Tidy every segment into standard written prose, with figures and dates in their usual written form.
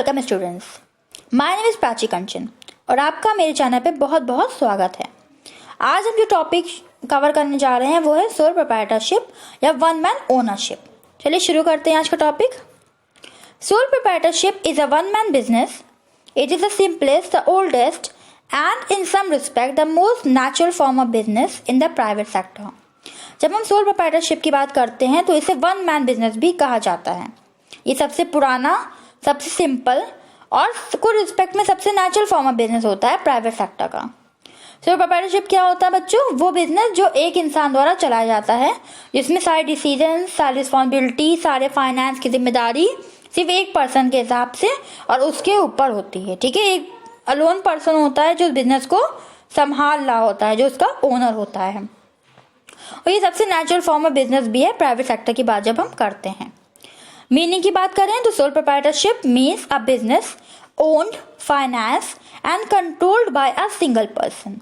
Welcome students, my name is Prachi Kanchan और आपका मेरे चैनल पे बहुत बहुत स्वागत है। आज हम जो टॉपिक कवर करने जा रहे हैं वो है सोल प्रोप्राइटरशिप या वन मैन ओनरशिप। चलिए शुरू करते हैं आज का topic. Sole proprietorship is a one man business. It is the simplest, the oldest and in some respect the most natural form of business in the private sector. जब हम sole proprietorship की बात करते हैं तो इसे वन मैन बिजनेस भी कहा जाता है। ये सबसे पुराना, सबसे सिंपल और कुछ रिस्पेक्ट में सबसे नेचुरल फॉर्म ऑफ बिजनेस होता है प्राइवेट सेक्टर का। सोल प्रोप्राइटरशिप क्या होता है बच्चों? वो बिजनेस जो एक इंसान द्वारा चलाया जाता है, जिसमें सारे डिसीजन, सारी रिस्पॉन्सिबिलिटी, सारे फाइनेंस की जिम्मेदारी सिर्फ एक पर्सन के हिसाब से और उसके ऊपर होती है। ठीक है, एक अलोन पर्सन होता है जो बिजनेस को संभाल रहा होता है, जो उसका ओनर होता है। और ये सबसे नेचुरल फॉर्म ऑफ बिजनेस भी है प्राइवेट सेक्टर की बात जब हम करते हैं। मीनिंग की बात करें तो sole proprietorship means a business owned, finance and controlled by a single person.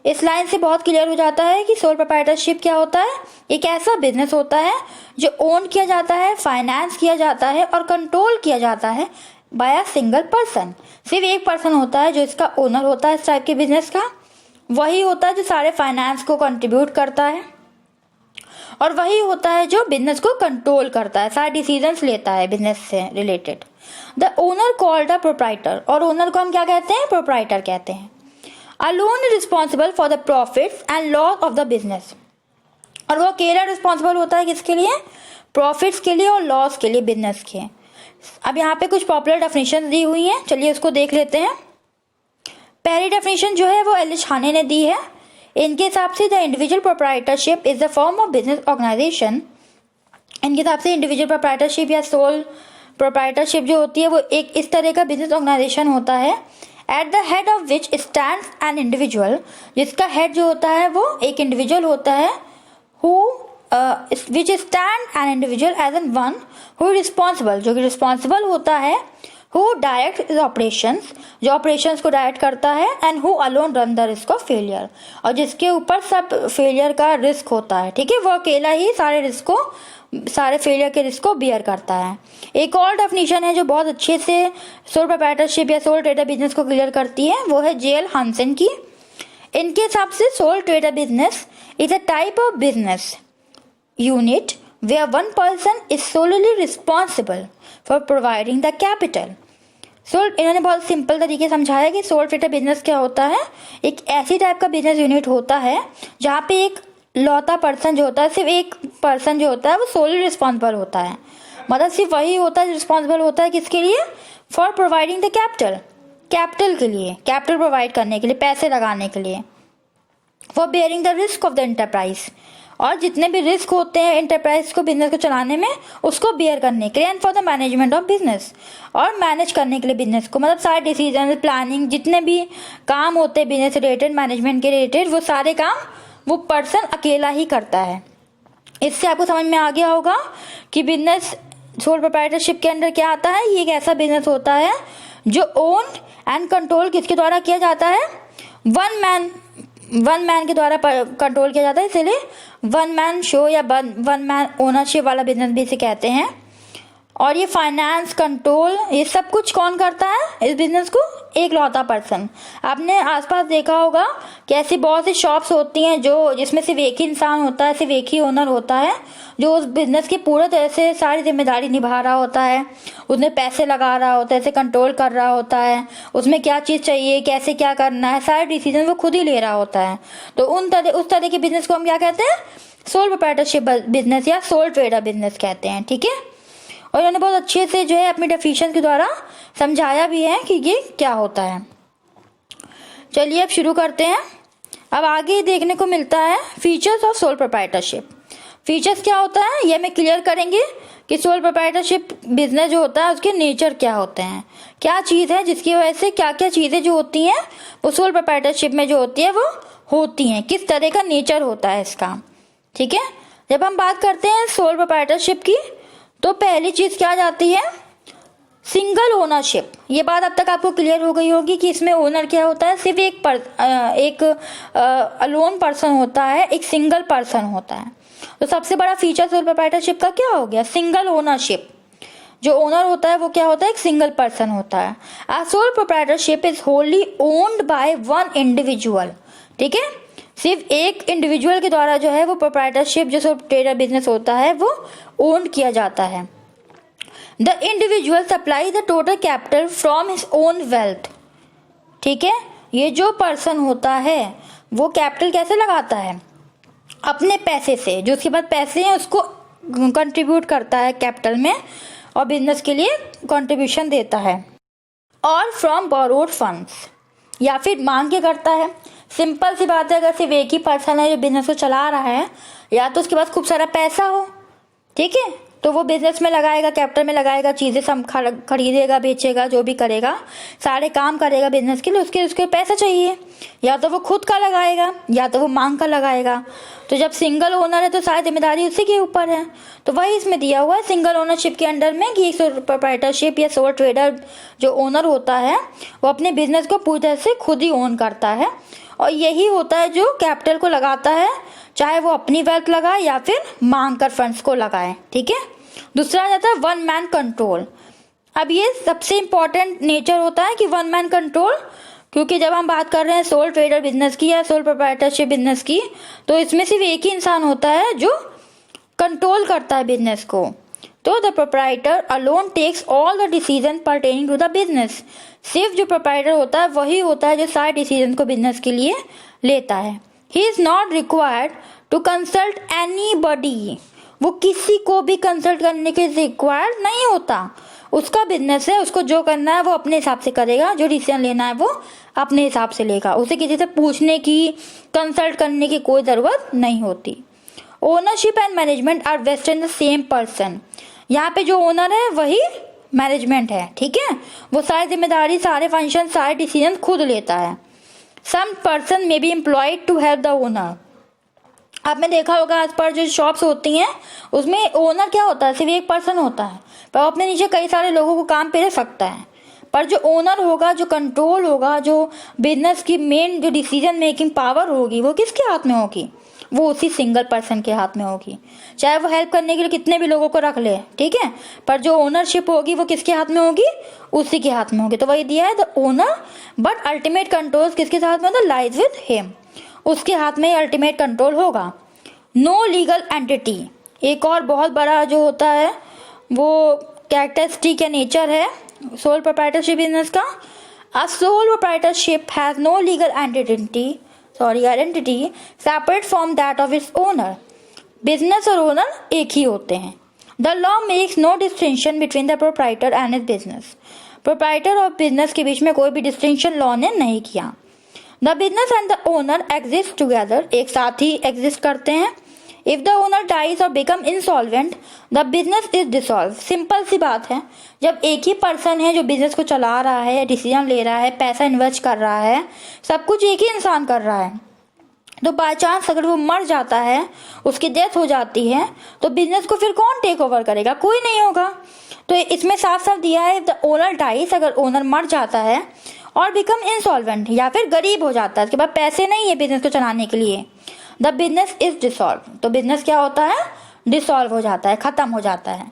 इस लाइन से बहुत क्लियर हो जाता है कि सोल प्रोप्राइटरशिप क्या होता है। एक ऐसा बिजनेस होता है जो ओन किया जाता है, फाइनेंस किया जाता है और कंट्रोल किया जाता है बाय अ सिंगल पर्सन। सिर्फ एक पर्सन होता है जो इसका ओनर होता है इस टाइप के बिजनेस का। वही होता है जो सारे फाइनेंस को कंट्रीब्यूट करता है और वही होता है जो बिजनेस को कंट्रोल करता है, सारे डिसीजंस लेता है बिजनेस से related. The owner called the proprietor, और ओनर को हम क्या कहते हैं? प्रोप्राइटर कहते हैं। Alone responsible for the profits and loss of the business, और वो अकेला रिस्पॉन्सिबल होता है किसके लिए? प्रॉफिट्स के लिए और लॉस के लिए बिजनेस के। अब यहाँ पे कुछ पॉपुलर डेफिनेशन दी हुई हैं, चलिए उसको देख लेते हैं। पहली डेफिनेशन जो है वो एलिस हाने ने दी है। इनके हिसाब से the individual proprietorship is the form of business organization. इनके हिसाब से इंडिविजुअल प्रोप्राइटरशिप या सोल प्रोप्राइटरशिप जो होती है वो एक इस तरह का बिजनेस ऑर्गेनाइजेशन होता है at the head of which stands an individual, जिसका हेड जो होता है वो एक इंडिविजुअल होता है, which stand an individual as an one who responsible, जो कि रिस्पॉन्सिबल होता है, who directs operations, जो ऑपरेशंस को डायरेक्ट करता है, and who alone run the risk of failure, और जिसके ऊपर सब फेलियर का रिस्क होता है। ठीक है, वो अकेला ही सारे फेलियर के रिस्क को बियर करता है। एक और डेफिनेशन है जो बहुत अच्छे से सोल प्रोप्राइटरशिप या सोल ट्रेडर बिजनेस को क्लियर करती है, वो है जेएल हंसन की। इनके हिसाब से soul trader business is a type of business unit where one person is solely responsible for providing the capital. इन्होंने बहुत सिंपल तरीके से समझाया कि सोल ट्रेडर बिजनेस क्या होता है। एक ऐसी टाइप का बिजनेस यूनिट होता है जहाँ पे एक लौता पर्सन जो होता है, सिर्फ एक पर्सन जो होता है वो सोली रिस्पॉन्सिबल होता है। मतलब सिर्फ वही होता है रिस्पॉन्सिबल होता है किसके लिए? फॉर प्रोवाइडिंग द कैपिटल के लिए, कैपिटल प्रोवाइड करने के लिए, पैसे लगाने के लिए। For bearing the risk of the enterprise, और जितने भी रिस्क होते हैं एंटरप्राइज को, बिजनेस को चलाने में, उसको बियर करने के लिए। And for the management of business, और मैनेज करने के लिए बिजनेस को, मतलब सारे डिसीजन, प्लानिंग, जितने भी काम होते हैं बिजनेस रिलेटेड, मैनेजमेंट के रिलेटेड, वो सारे काम वो पर्सन अकेला ही करता है। इससे आपको समझ में आ गया होगा कि बिजनेस सोल प्रोप्राइटरशिप के अंदर क्या आता है। ये एक ऐसा बिजनेस होता है जो ओन एंड कंट्रोल किसके द्वारा किया जाता है? वन मैन के द्वारा कंट्रोल किया जाता है, इसलिए वन मैन शो या वन मैन ओनरशिप वाला बिजनेस भी इसे कहते हैं। और ये फाइनेंस, कंट्रोल, ये सब कुछ कौन करता है इस बिजनेस को? एक लौता पर्सन। आपने आसपास देखा होगा कि ऐसी बहुत सी शॉप्स होती हैं जो जिसमें सिर्फ एक ही इंसान होता है, सिर्फ एक ही ओनर होता है, जो उस बिजनेस की पूरी तरह से सारी जिम्मेदारी निभा रहा होता है, उसमें पैसे लगा रहा होता है, इसे कंट्रोल कर रहा होता है, उसमें क्या चीज़ चाहिए, कैसे क्या करना है, सारे डिसीजन वो खुद ही ले रहा होता है। तो उस तरह के बिजनेस को हम क्या कहते हैं? सोल प्रोप्राइटरशिप बिजनेस या सोल ट्रेडर बिजनेस कहते हैं। ठीक है, और इन्होंने बहुत अच्छे से जो है अपनी डेफिनेशन के द्वारा समझाया भी है कि ये क्या होता है। चलिए अब शुरू करते हैं। अब आगे देखने को मिलता है features of sole proprietorship. Features क्या होता है ये हमें क्लियर करेंगे कि सोल प्रोप्राइटरशिप बिजनेस जो होता है उसके नेचर क्या होते हैं, क्या चीज़ है जिसकी वजह से क्या क्या चीज़ें जो होती हैं वो सोल प्रोप्राइटरशिप में जो होती है वो होती हैं, किस तरह का नेचर होता है इसका। ठीक है, जब हम बात करते हैं सोल प्रोप्राइटरशिप की तो पहली चीज क्या जाती है? Single ownership. ये बात अब तक आपको क्लियर हो गई होगी कि इसमें ओनर क्या होता है? सिर्फ एक अलोन पर्सन होता है, एक सिंगल पर्सन होता है। तो सबसे बड़ा फीचर सोल प्रोप्राइटरशिप का क्या हो गया? Single ownership. जो ओनर होता है वो क्या होता है, एक सिंगल पर्सन होता है। अ sole proprietorship is wholly owned by one individual, ठीक है, सिर्फ एक इंडिविजुअल के द्वारा जो है वो प्रोप्राइटरशिप जो सोल ट्रेडर बिजनेस होता है वो ओन किया जाता है। The individual supply the total capital from his own wealth, ठीक है, ये जो पर्सन होता है वो कैपिटल कैसे लगाता है, अपने पैसे से, जो उसके पास पैसे हैं उसको कंट्रीब्यूट करता है कैपिटल में और बिजनेस के लिए कंट्रीब्यूशन देता है। और फ्रॉम बोरोड फंड्स, या फिर मांग के करता है। सिंपल सी बात है, अगर सिर्फ एक ही पर्सन है जो बिजनेस को चला रहा है, या तो उसके पास खूब सारा पैसा हो, ठीक है, तो वो बिजनेस में लगाएगा, कैपिटल में लगाएगा, चीजें सब खरीदेगा, बेचेगा, जो भी करेगा, सारे काम करेगा बिजनेस के लिए, उसके पैसा चाहिए, या तो वो खुद का लगाएगा या तो वो मांग का लगाएगा। तो जब सिंगल ओनर है तो सारी जिम्मेदारी उसी के ऊपर है। तो वही इसमें दिया हुआ है सिंगल ओनरशिप के अंडर में कि सोल प्रोप्राइटरशिप या सोल ट्रेडर जो ओनर होता है वो अपने बिजनेस को पूरी तरह से खुद ही ओन करता है, और यही होता है जो कैपिटल को लगाता है, चाहे वो अपनी वेल्थ लगाए या फिर मांग कर फंड्स को लगाए, ठीक है। दूसरा आ जाता है वन मैन कंट्रोल। अब ये सबसे इंपॉर्टेंट नेचर होता है कि वन मैन कंट्रोल, क्योंकि जब हम बात कर रहे हैं सोल ट्रेडर बिजनेस की या सोल प्रोप्राइटरशिप बिजनेस की, तो इसमें सिर्फ एक ही इंसान होता है जो कंट्रोल करता है बिजनेस को। तो the proprietor alone takes all the decision pertaining to the business, सिर्फ जो प्रोप्राइटर होता है वही होता है जो सारे डिसीजन को बिजनेस के लिए लेता है। He is not required to consult anybody, वो किसी को भी कंसल्ट करने के रिक्वायर्ड नहीं होता। उसका बिजनेस है, उसको जो करना है वो अपने हिसाब से करेगा, जो डिसीजन लेना है वो अपने हिसाब से लेगा, उसे किसी से पूछने की, कंसल्ट करने की कोई जरूरत नहीं होती। Ownership and management are vested in the same person, यहाँ पे जो ओनर है वही मैनेजमेंट है, ठीक है, वो सारी जिम्मेदारी, सारे फंक्शन, सारे डिसीजन खुद लेता है। Some person may be employed to help the owner, आपने देखा होगा आज पर जो शॉप्स होती हैं उसमें ओनर क्या होता है, सिर्फ एक पर्सन होता है, पर अपने नीचे कई सारे लोगों को काम पे रख सकता है। पर जो ओनर होगा, जो कंट्रोल होगा, जो बिजनेस की मेन जो डिसीजन मेकिंग पावर होगी वो किसके हाथ में होगी, वो उसी सिंगल पर्सन के हाथ में होगी, चाहे वो हेल्प करने के लिए कितने भी लोगों को रख ले, ठीक है, पर जो ओनरशिप होगी वो किसके हाथ में होगी, उसी के हाथ में होगी। तो वही दिया है the owner but ultimate control किसके हाथ में होता है, लाइज विद हिम, उसके हाथ में अल्टीमेट कंट्रोल होगा। नो लीगल एंटिटी, एक और बहुत बड़ा जो होता है वो कैरेक्टरिस्टिक या नेचर है सोल प्रोप्राइटरशिप बिजनेस का। A sole proprietorship has no legal identity separate from that of its owner, business और ओनर एक ही होते हैं। The law makes no distinction between the proprietor and its business, proprietor और business के बीच में कोई भी डिस्टिंक्शन लॉ ने नहीं किया। The business and the owner exist together, एक साथ ही एग्जिस्ट करते हैं। इफ द ओनर डाइज और become insolvent the business is dissolve, simple सी बात है, जब एक ही पर्सन है जो बिजनेस को चला रहा है, डिसीजन ले रहा है, पैसा इन्वेस्ट कर रहा है, सब कुछ एक ही इंसान कर रहा है, तो बाय चांस अगर वो मर जाता है, उसकी डेथ हो जाती है, तो बिजनेस को फिर कौन टेक ओवर करेगा, कोई नहीं होगा। तो इसमें साफ साफ दिया है द ओनर डाइज, अगर ओनर मर जाता है और बिकम इंसॉल्वेंट या फिर गरीब हो जाता है, उसके पास पैसे नहीं है बिजनेस को चलाने के लिए, द बिजनेस इज डिसॉल्व, तो बिजनेस क्या होता है, डिसॉल्व हो जाता है, खत्म हो जाता है।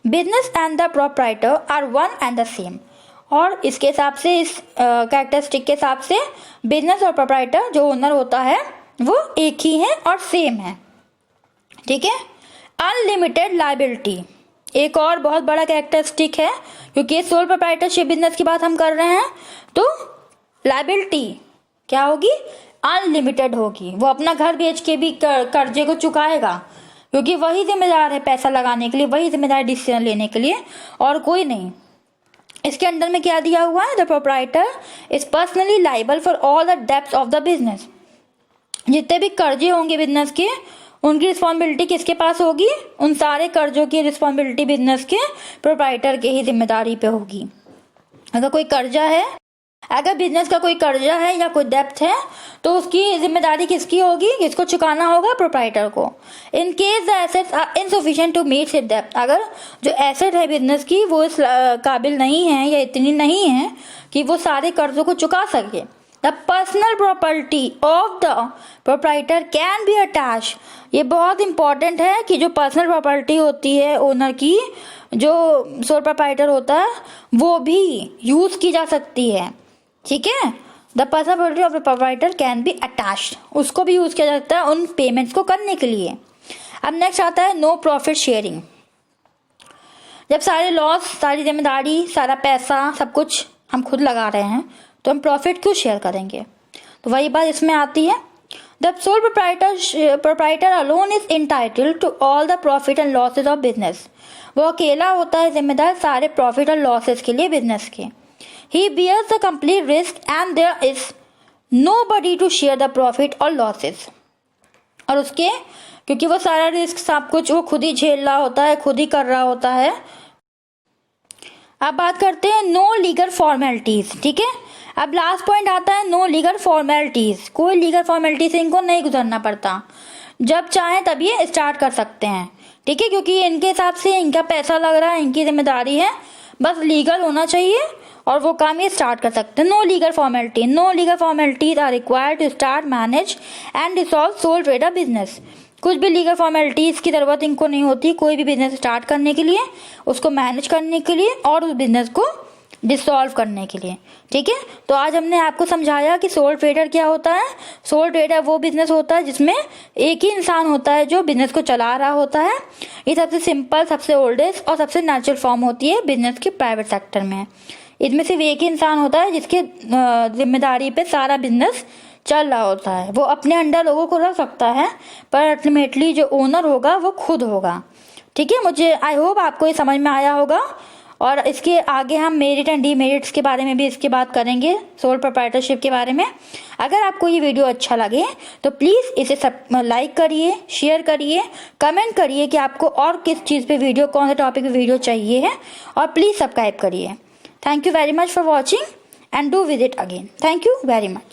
Business and the proprietor are one and the same, और इसके हिसाब से, इस कैरेक्टरिस्टिक के हिसाब से बिजनेस और प्रोप्राइटर जो ओनर होता है वो एक ही है और सेम है, ठीक है। अनलिमिटेड लायबिलिटी एक और बहुत बड़ा कैरेक्टरिस्टिक है, क्योंकि सोल प्रोप्राइटरशिप बिजनेस की बात हम कर रहे हैं, तो लायबिलिटी क्या होगी, अनलिमिटेड होगी। वो अपना घर बेच के भी कर्जे को चुकाएगा, क्योंकि वही जिम्मेदार है पैसा लगाने के लिए, वही जिम्मेदार डिसीजन लेने के लिए, और कोई नहीं। इसके अंदर में क्या दिया हुआ है, the proprietor is personally liable for all the debts of the business, जितने भी कर्जे होंगे बिजनेस के, उनकी रिस्पॉन्सिबिलिटी किसके पास होगी, उन सारे कर्जों की रिस्पॉन्सिबिलिटी बिजनेस के प्रोप्राइटर के ही जिम्मेदारी पे होगी। अगर कोई कर्जा है, अगर बिजनेस का कोई कर्जा है या कोई डेब्ट है, तो उसकी जिम्मेदारी किसकी होगी, किसको चुकाना होगा, प्रोप्राइटर को। In case the assets are insufficient to meet it डेब्ट, अगर जो एसेट है बिजनेस की वो इस काबिल नहीं है या इतनी नहीं है कि वो सारे कर्जों को चुका सके, the personal property of the proprietor can be attach. ये बहुत इंपॉर्टेंट है कि जो पर्सनल प्रॉपर्टी होती है ओनर की, जो सोल प्रोप्राइटर होता है, वो भी यूज की जा सकती है। ठीक है, the personal property of the proprietor can be attached, उसको भी यूज किया जा सकता है उन पेमेंट्स को करने के लिए। अब नेक्स्ट आता है नो प्रॉफिट शेयरिंग। जब सारे लॉस, सारी जिम्मेदारी, सारा पैसा, सब कुछ हम खुद लगा रहे हैं तो हम प्रॉफिट क्यों शेयर करेंगे? तो वही बात इसमें आती है। The sole proprietor alone is entitled to all the profit and losses of business. वो अकेला होता है जिम्मेदार सारे प्रॉफिट और लॉसेज के लिए बिजनेस के। He bears the complete risk and there is nobody to share the profit और लॉसेज। और उसके, क्योंकि वो सारा रिस्क सब कुछ वो खुद ही झेल रहा होता है, खुद ही कर रहा होता है। अब बात करते हैं नो लीगल फॉर्मेलिटीज। ठीक है, अब लास्ट पॉइंट आता है नो लीगल फॉर्मेलिटीज। कोई लीगल फॉर्मेलिटी से इनको नहीं गुजरना पड़ता, जब चाहें तब ये स्टार्ट कर सकते हैं। ठीक है, क्योंकि इनके हिसाब से इनका पैसा लग रहा है, इनकी जिम्मेदारी है, बस लीगल होना चाहिए और वो काम ये स्टार्ट कर सकते हैं। No legal formality, no legal formalities are required to start, manage and dissolve sole trader business. कुछ भी लीगल फॉर्मेलिटीज की जरूरत इनको नहीं होती कोई भी बिजनेस स्टार्ट करने के लिए, उसको मैनेज करने के लिए और उस बिजनेस को डिसॉल्व करने के लिए। ठीक है, तो आज हमने आपको समझाया कि सोल ट्रेडर क्या होता है। सोल ट्रेडर वो बिजनेस होता है जिसमें एक ही इंसान होता है जो बिजनेस को चला रहा होता है। ये सबसे सिंपल, सबसे ओल्डेस्ट और सबसे नेचुरल फॉर्म होती है बिजनेस के प्राइवेट सेक्टर में। इसमें सिर्फ एक ही इंसान होता है जिसके जिम्मेदारी पे सारा बिजनेस चल रहा होता है। वो अपने अंडर लोगों को रख सकता है पर अल्टीमेटली जो ओनर होगा वो खुद होगा। ठीक है, मुझे आई होप आपको ये समझ में आया होगा और इसके आगे हम मेरिट एंड डीमेरिट्स के बारे में भी इसकी बात करेंगे, सोल प्रोप्राइटरशिप के बारे में। अगर आपको ये वीडियो अच्छा लगे तो प्लीज़ इसे सब लाइक करिए, शेयर करिए, कमेंट करिए कि आपको और किस चीज़ पे वीडियो, कौन से टॉपिक पे वीडियो चाहिए है, और प्लीज़ सब्सक्राइब करिए। Thank you very much for watching and do visit again. Thank you very much.